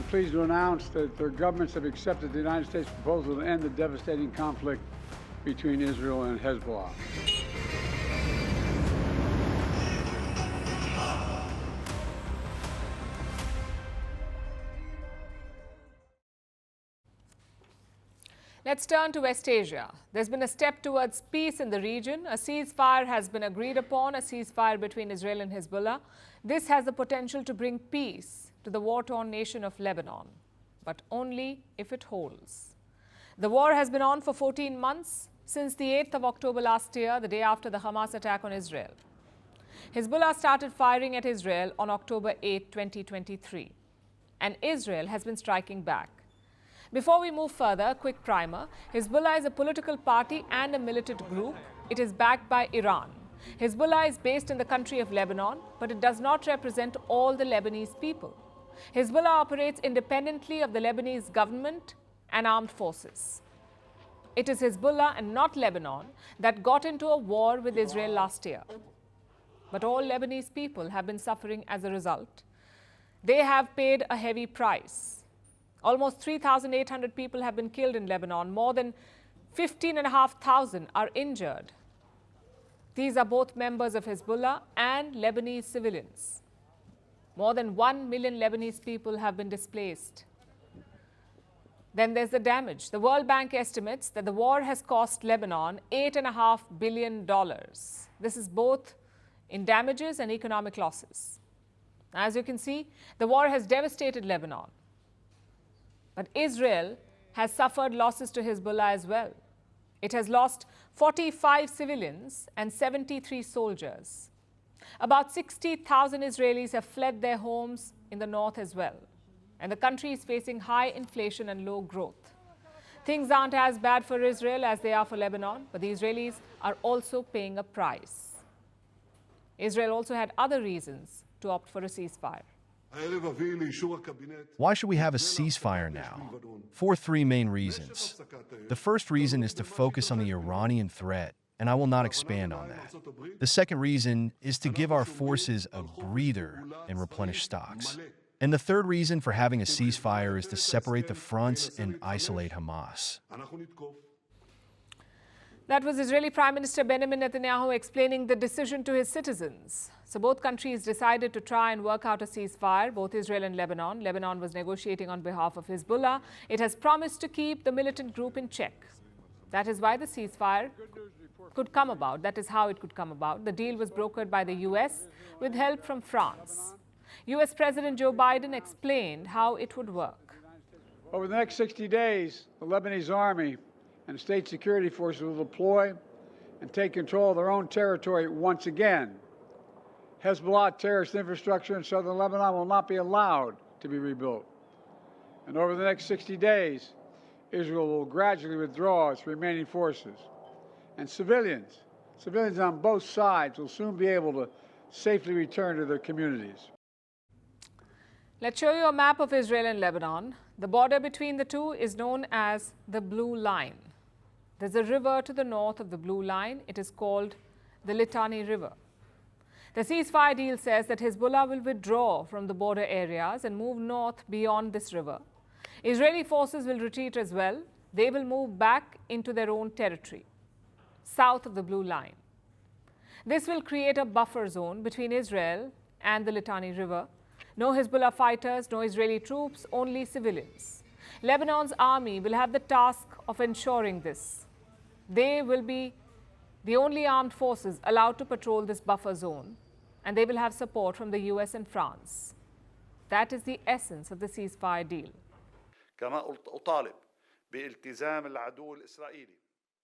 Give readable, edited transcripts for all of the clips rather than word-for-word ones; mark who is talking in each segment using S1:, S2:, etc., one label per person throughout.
S1: I'm pleased to announce that their governments have accepted the United States proposal to end the devastating conflict between Israel and Hezbollah.
S2: Let's turn to West Asia. There's been a step towards peace in the region. A ceasefire has been agreed upon, a ceasefire between Israel and Hezbollah. This has the potential to bring peace to the war-torn nation of Lebanon, but only if it holds. The war has been on for 14 months, since the 8th of October last year, the day after the Hamas attack on Israel. Hezbollah started firing at Israel on October 8, 2023, and Israel has been striking back. Before we move further, a quick primer. Hezbollah is a political party and a militant group. It is backed by Iran. Hezbollah is based in the country of Lebanon, but it does not represent all the Lebanese people. Hezbollah operates independently of the Lebanese government and armed forces. It is Hezbollah and not Lebanon that got into a war with Israel last year. But all Lebanese people have been suffering as a result. They have paid a heavy price. Almost 3,800 people have been killed in Lebanon. More than 15,500 are injured. These are both members of Hezbollah and Lebanese civilians. More than 1 million Lebanese people have been displaced. Then there's the damage. The World Bank estimates that the war has cost Lebanon $8.5 billion. This is both in damages and economic losses. As you can see, the war has devastated Lebanon. But Israel has suffered losses to Hezbollah as well. It has lost 45 civilians and 73 soldiers. About 60,000 Israelis have fled their homes in the north as well. And the country is facing high inflation and low growth. Things aren't as bad for Israel as they are for Lebanon, but the Israelis are also paying a price. Israel also had other reasons to opt for a ceasefire.
S3: Why should we have a ceasefire now? For three main reasons. The first reason is to focus on the Iranian threat, and I will not expand on that. The second reason is to give our forces a breather and replenish stocks. And the third reason for having a ceasefire is to separate the fronts and isolate Hamas.
S2: That was Israeli Prime Minister Benjamin Netanyahu explaining the decision to his citizens. So both countries decided to try and work out a ceasefire, both Israel and Lebanon. Lebanon was negotiating on behalf of Hezbollah. It has promised to keep the militant group in check. That is why the ceasefire could come about. That is how it could come about. The deal was brokered by the U.S. with help from France. U.S. President Joe Biden explained how it would work.
S1: Over the next 60 days, the Lebanese army and state security forces will deploy and take control of their own territory once again. Hezbollah terrorist infrastructure in southern Lebanon will not be allowed to be rebuilt. And over the next 60 days, Israel will gradually withdraw its remaining forces. And civilians on both sides will soon be able to safely return to their communities.
S2: Let's show you a map of Israel and Lebanon. The border between the two is known as the Blue Line. There's a river to the north of the Blue Line. It is called the Litani River. The ceasefire deal says that Hezbollah will withdraw from the border areas and move north beyond this river. Israeli forces will retreat as well. They will move back into their own territory, south of the Blue Line. This will create a buffer zone between Israel and the Litani River. No Hezbollah fighters, no Israeli troops, only civilians. Lebanon's army will have the task of ensuring this. They will be the only armed forces allowed to patrol this buffer zone, and they will have support from the US and France. That is the essence of the ceasefire deal.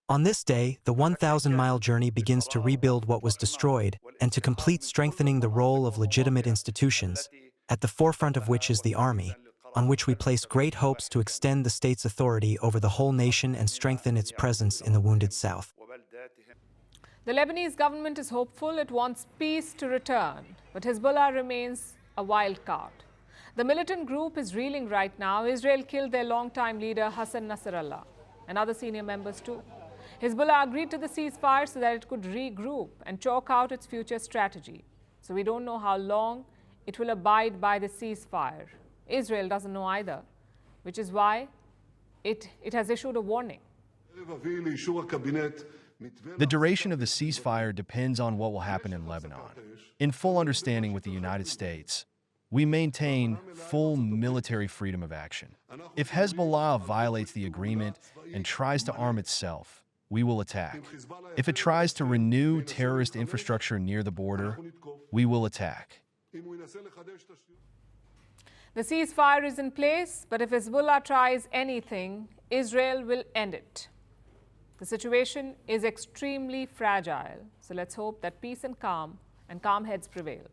S4: On this day, the 1,000-mile journey begins to rebuild what was destroyed and to complete strengthening the role of legitimate institutions, at the forefront of which is the army, on which we place great hopes to extend the state's authority over the whole nation and strengthen its presence in the wounded south.
S2: The Lebanese government is hopeful. It wants peace to return, but Hezbollah remains a wild card. The militant group is reeling right now. Israel killed their longtime leader Hassan Nasrallah and other senior members too. Hezbollah agreed to the ceasefire so that it could regroup and chalk out its future strategy. So we don't know how long it will abide by the ceasefire. Israel doesn't know either, which is why it has issued a warning.
S3: The duration of the ceasefire depends on what will happen in Lebanon. In full understanding with the United States, we maintain full military freedom of action. If Hezbollah violates the agreement and tries to arm itself, we will attack. If it tries to renew terrorist infrastructure near the border, we will attack.
S2: The ceasefire is in place, but if Hezbollah tries anything, Israel will end it. The situation is extremely fragile, so let's hope that peace and calm heads prevail.